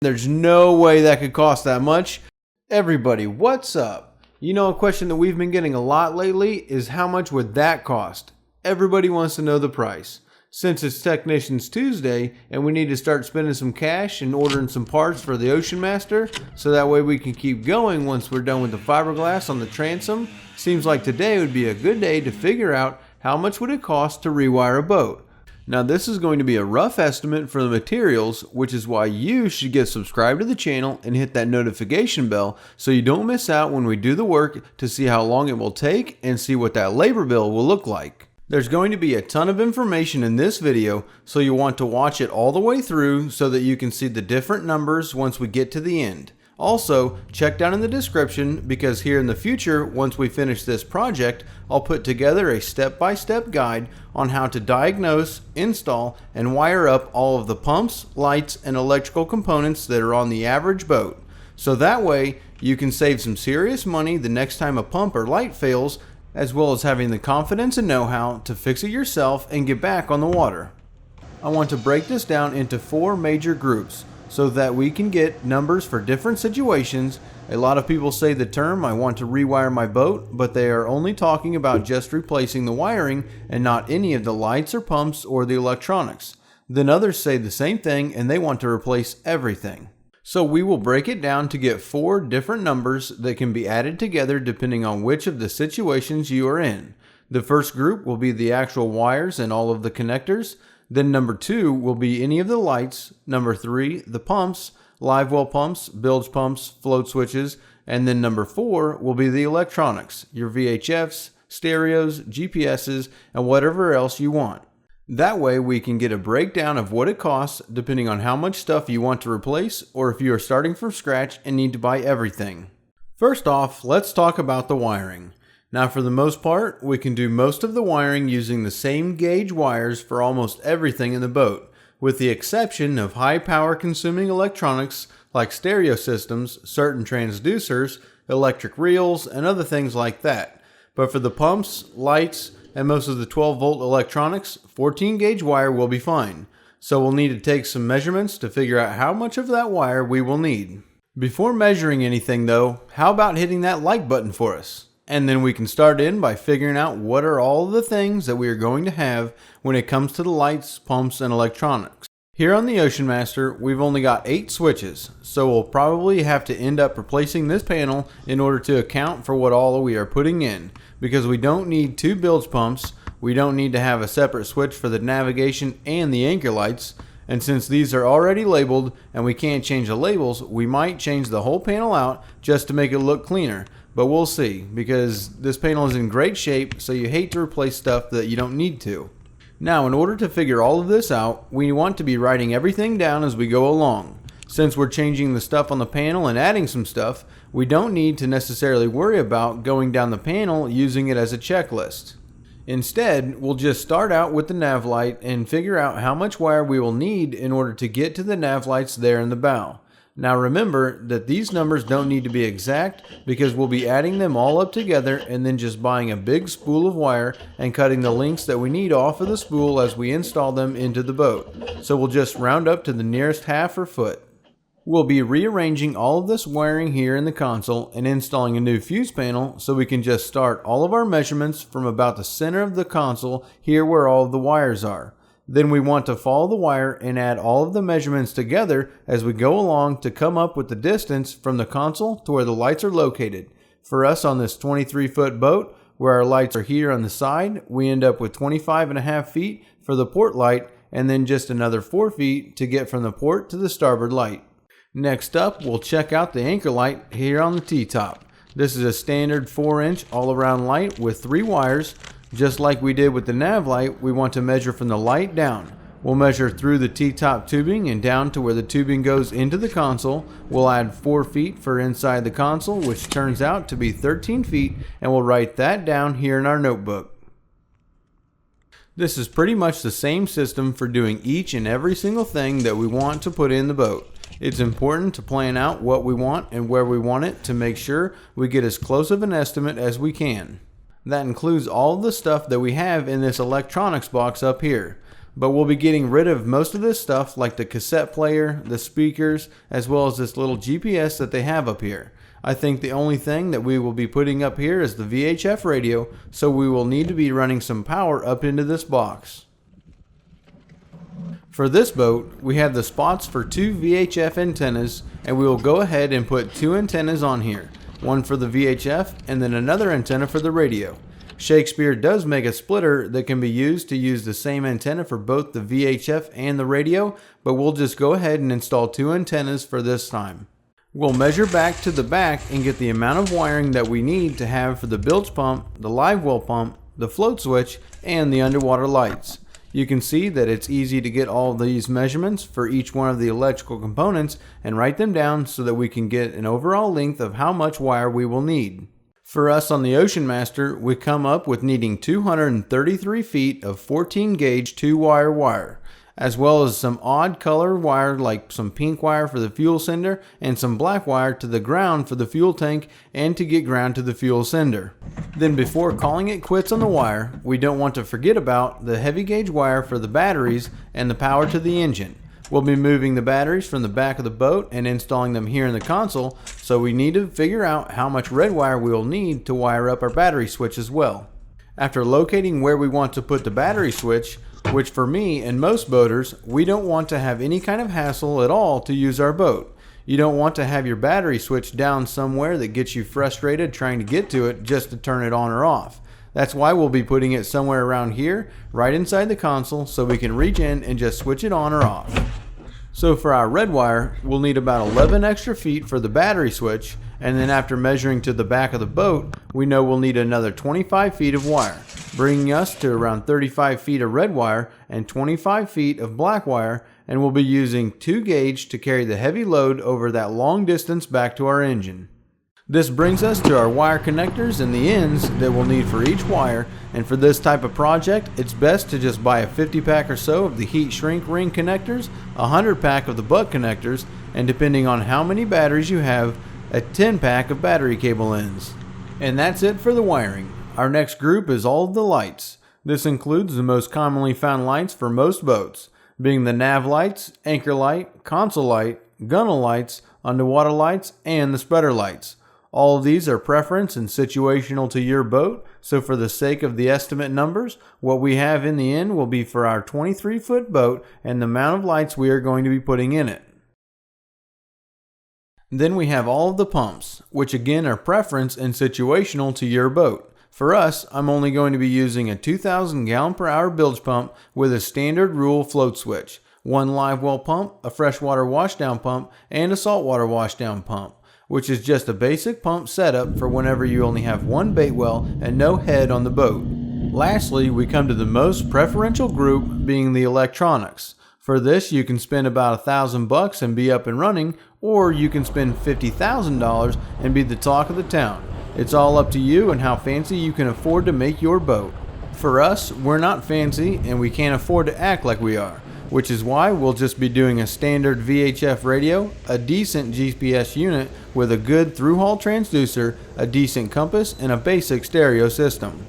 There's no way that could cost that much. Everybody, what's up? You know, a question that we've been getting a lot lately is how much would that cost? Everybody wants to know the price. Since it's Technicians Tuesday and we need to start spending some cash and ordering some parts for the Ocean Master so that way we can keep going once we're done with the fiberglass on the transom, seems like today would be a good day to figure out how much would it cost to rewire a boat. Now this is going to be a rough estimate for the materials, which is why you should get subscribed to the channel and hit that notification bell so you don't miss out when we do the work to see how long it will take and see what that labor bill will look like. There's going to be a ton of information in this video, so you'll want to watch it all the way through so that you can see the different numbers once we get to the end. Also, check down in the description because here in the future, once we finish this project, I'll put together a step-by-step guide on how to diagnose, install, and wire up all of the pumps, lights, and electrical components that are on the average boat. So that way, you can save some serious money the next time a pump or light fails, as well as having the confidence and know-how to fix it yourself and get back on the water. I want to break this down into 4 major groups so that we can get numbers for different situations. A lot of people say the term, I want to rewire my boat, but they are only talking about just replacing the wiring and not any of the lights or pumps or the electronics. Then others say the same thing and they want to replace everything. So we will break it down to get 4 different numbers that can be added together depending on which of the situations you are in. The first group will be the actual wires and all of the connectors. Then number 2 will be any of the lights. Number 3, the pumps, live well pumps, bilge pumps, float switches. And then number 4 will be the electronics, your VHFs, stereos, GPSs, and whatever else you want. That way we can get a breakdown of what it costs depending on how much stuff you want to replace or if you are starting from scratch and need to buy everything. First off, let's talk about the wiring. Now for the most part, we can do most of the wiring using the same gauge wires for almost everything in the boat, with the exception of high power consuming electronics like stereo systems, certain transducers, electric reels, and other things like that. But for the pumps, lights, and most of the 12-volt electronics, 14 gauge wire will be fine. So we'll need to take some measurements to figure out how much of that wire we will need. Before measuring anything though, how about hitting that like button for us? And then we can start in by figuring out what are all of the things that we are going to have when it comes to the lights, pumps, and electronics. Here on the Ocean Master, we've only got 8 switches, so we'll probably have to end up replacing this panel in order to account for what all we are putting in, because we don't need 2 bilge pumps, we don't need to have a separate switch for the navigation and the anchor lights, and since these are already labeled and we can't change the labels, we might change the whole panel out just to make it look cleaner, but we'll see, because this panel is in great shape, so you hate to replace stuff that you don't need to. Now, in order to figure all of this out, we want to be writing everything down as we go along. Since we're changing the stuff on the panel and adding some stuff, we don't need to necessarily worry about going down the panel using it as a checklist. Instead, we'll just start out with the nav light and figure out how much wire we will need in order to get to the nav lights there in the bow. Now remember that these numbers don't need to be exact because we'll be adding them all up together and then just buying a big spool of wire and cutting the links that we need off of the spool as we install them into the boat. So we'll just round up to the nearest half or foot. We'll be rearranging all of this wiring here in the console and installing a new fuse panel so we can just start all of our measurements from about the center of the console here where all of the wires are. Then we want to follow the wire and add all of the measurements together as we go along to come up with the distance from the console to where the lights are located. For us on this 23-foot boat, where our lights are here on the side, we end up with 25.5 feet for the port light and then just another 4 feet to get from the port to the starboard light. Next up, we'll check out the anchor light here on the T-top. This is a standard 4-inch all-around light with 3 wires. Just like we did with the nav light, we want to measure from the light down. We'll measure through the T-top tubing and down to where the tubing goes into the console. We'll add 4 feet for inside the console, which turns out to be 13 feet, and we'll write that down here in our notebook. This is pretty much the same system for doing each and every single thing that we want to put in the boat. It's important to plan out what we want and where we want it to make sure we get as close of an estimate as we can. That includes all of the stuff that we have in this electronics box up here. but we'll be getting rid of most of this stuff like the cassette player, the speakers, as well as this little GPS that they have up here. I think the only thing that we will be putting up here is the VHF radio, so we will need to be running some power up into this box. For this boat, we have the spots for 2 VHF antennas, and we will go ahead and put 2 antennas on here, one for the VHF and then another antenna for the radio. Shakespeare does make a splitter that can be used to use the same antenna for both the VHF and the radio, but we'll just go ahead and install 2 antennas for this time. We'll measure back to the back and get the amount of wiring that we need to have for the bilge pump, the live well pump, the float switch, and the underwater lights. You can see that it's easy to get all of these measurements for each one of the electrical components and write them down so that we can get an overall length of how much wire we will need. For us on the Ocean Master, we come up with needing 233 feet of 14 gauge 2-wire wire, as well as some odd color wire like some pink wire for the fuel sender and some black wire to the ground for the fuel tank and to get ground to the fuel sender. Then before calling it quits on the wire, we don't want to forget about the heavy gauge wire for the batteries and the power to the engine. We'll be moving the batteries from the back of the boat and installing them here in the console, so we need to figure out how much red wire we will need to wire up our battery switch as well. After locating where we want to put the battery switch, which for me and most boaters, we don't want to have any kind of hassle at all to use our boat. You don't want to have your battery switch down somewhere that gets you frustrated trying to get to it just to turn it on or off. That's why we'll be putting it somewhere around here, right inside the console, so we can reach in and just switch it on or off. So for our red wire, we'll need about 11 extra feet for the battery switch, and then after measuring to the back of the boat, we know we'll need another 25 feet of wire, bringing us to around 35 feet of red wire and 25 feet of black wire, and we'll be using 2 gauge to carry the heavy load over that long distance back to our engine. This brings us to our wire connectors and the ends that we'll need for each wire, and for this type of project, it's best to just buy a 50 pack or so of the heat shrink ring connectors, a 100 pack of the butt connectors, and depending on how many batteries you have, a 10 pack of battery cable ends. And that's it for the wiring. Our next group is all of the lights. This includes the most commonly found lights for most boats, being the nav lights, anchor light, console light, gunnel lights, underwater lights, and the spreader lights. All of these are preference and situational to your boat, so for the sake of the estimate numbers, what we have in the end will be for our 23-foot boat and the amount of lights we are going to be putting in it. Then we have all of the pumps, which again are preference and situational to your boat. For us, I'm only going to be using a 2,000 gallon per hour bilge pump with a standard rule float switch, one live well pump, a freshwater washdown pump, and a saltwater washdown pump, which is just a basic pump setup for whenever you only have one bait well and no head on the boat. Lastly, we come to the most preferential group, being the electronics. For this, you can spend about $1,000 and be up and running, or you can spend $50,000 and be the talk of the town. It's all up to you and how fancy you can afford to make your boat. For us, we're not fancy and we can't afford to act like we are, which is why we'll just be doing a standard VHF radio, a decent GPS unit with a good through-haul transducer, a decent compass, and a basic stereo system,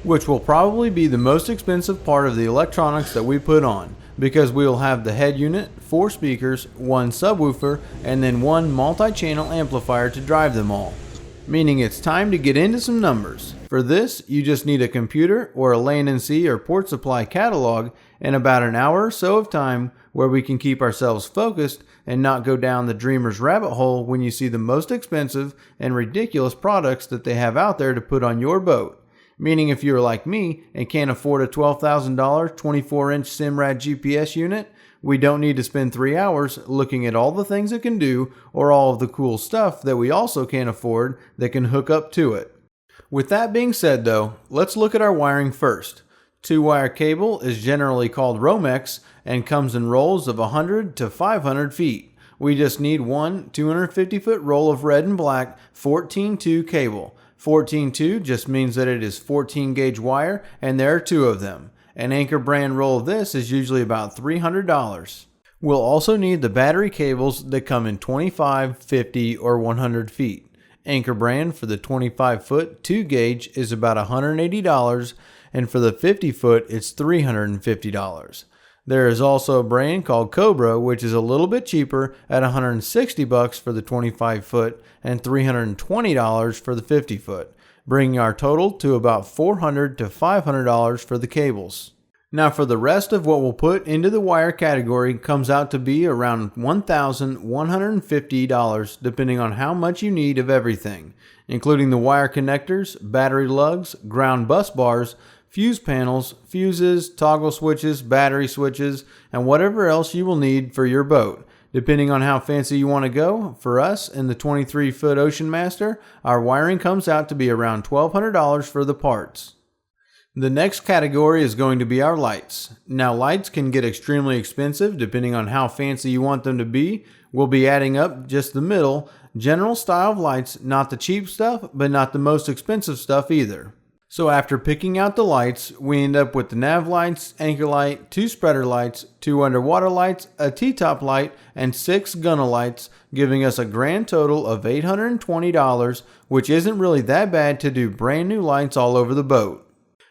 which will probably be the most expensive part of the electronics that we put on, because we will have the head unit, 4 speakers, 1 subwoofer, and then 1 multi-channel amplifier to drive them all. Meaning it's time to get into some numbers. For this, you just need a computer or a Land & Sea or Port Supply catalog and about an hour or so of time where we can keep ourselves focused and not go down the dreamer's rabbit hole when you see the most expensive and ridiculous products that they have out there to put on your boat. Meaning if you're like me and can't afford a $12,000 24-inch Simrad GPS unit, we don't need to spend 3 hours looking at all the things it can do or all of the cool stuff that we also can't afford that can hook up to it. With that being said though, let's look at our wiring first. 2-wire cable is generally called Romex and comes in rolls of 100 to 500 feet. We just need one 250-foot roll of red and black 14-2 cable. 14-2 just means that it is 14 gauge wire and there are 2 of them. An Anchor brand roll of this is usually about $300. We'll also need the battery cables that come in 25, 50, or 100 feet. Anchor brand for the 25-foot 2 gauge is about $180, and for the 50-foot it's $350. There is also a brand called Cobra, which is a little bit cheaper at $160 for the 25 foot and $320 for the 50 foot, bringing our total to about $400 to $500 for the cables. Now for the rest of what we'll put into the wire category comes out to be around $1,150 depending on how much you need of everything, including the wire connectors, battery lugs, ground bus bars, fuse panels, fuses, toggle switches, battery switches, and whatever else you will need for your boat. Depending on how fancy you want to go, for us in the 23-foot Ocean Master, our wiring comes out to be around $1,200 for the parts. The next category is going to be our lights. Now lights can get extremely expensive depending on how fancy you want them to be. We'll be adding up just the middle, general style of lights, not the cheap stuff, but not the most expensive stuff either. So after picking out the lights, we end up with the nav lights, anchor light, 2 spreader lights, 2 underwater lights, a T-top light, and 6 gunner lights, giving us a grand total of $820, which isn't really that bad to do brand new lights all over the boat.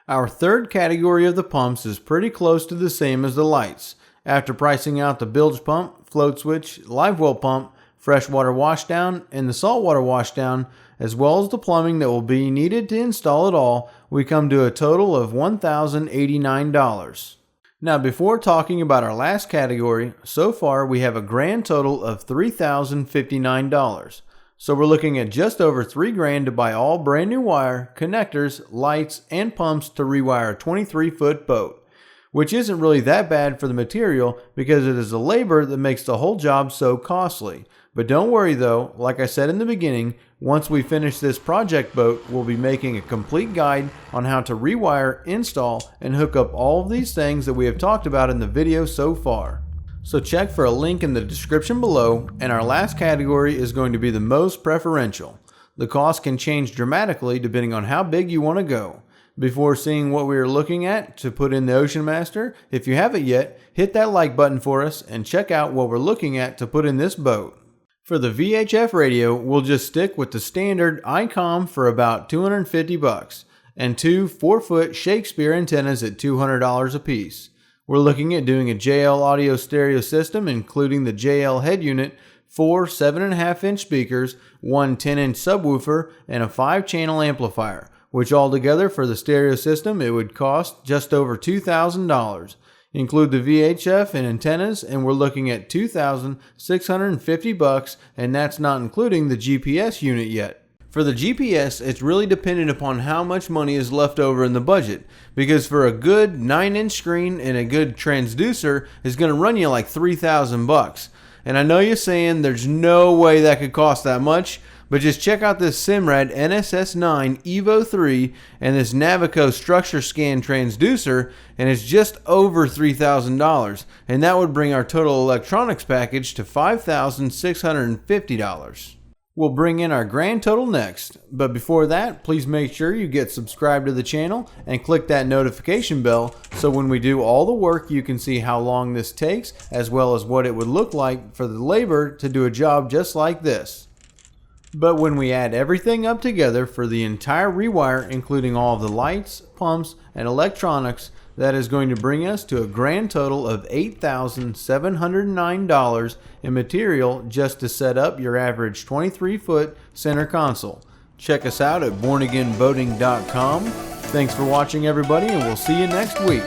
Our third category of the pumps is pretty close to the same as the lights. After pricing out the bilge pump, float switch, live well pump, freshwater washdown, and the saltwater washdown, as well as the plumbing that will be needed to install it all, we come to a total of $1,089. Now before talking about our last category, so far we have a grand total of $3,059. So we're looking at just over $3,000 to buy all brand new wire, connectors, lights, and pumps to rewire a 23-foot boat, which isn't really that bad for the material because it is the labor that makes the whole job so costly. But don't worry though, like I said in the beginning, once we finish this project boat, we'll be making a complete guide on how to rewire, install, and hook up all of these things that we have talked about in the video so far. So check for a link in the description below, and our last category is going to be the most preferential. The cost can change dramatically depending on how big you want to go. Before seeing what we are looking at to put in the Ocean Master, if you haven't yet, hit that like button for us and check out what we're looking at to put in this boat. For the VHF radio, we'll just stick with the standard ICOM for about $250 and 2 4-foot Shakespeare antennas at $200 a piece. We're looking at doing a JL audio stereo system including the JL head unit, 4 7.5-inch speakers, 1 10-inch subwoofer, and a 5-channel amplifier, which altogether for the stereo system it would cost just over $2,000. Include the VHF and antennas, and we're looking at $2,650, and that's not including the GPS unit yet. For the GPS, it's really dependent upon how much money is left over in the budget, because for a good 9-inch screen and a good transducer is going to run you like $3,000. And I know you're saying there's no way that could cost that much, but just check out this Simrad NSS9 Evo 3 and this Navico Structure Scan transducer, and it's just over $3,000, and that would bring our total electronics package to $5,650. We'll bring in our grand total next, but before that, please make sure you get subscribed to the channel and click that notification bell so when we do all the work you can see how long this takes as well as what it would look like for the labor to do a job just like this. But when we add everything up together for the entire rewire, including all of the lights, pumps, and electronics, that is going to bring us to a grand total of $8,709 in material just to set up your average 23-foot center console. Check us out at bornagainboating.com. Thanks for watching everybody, and we'll see you next week.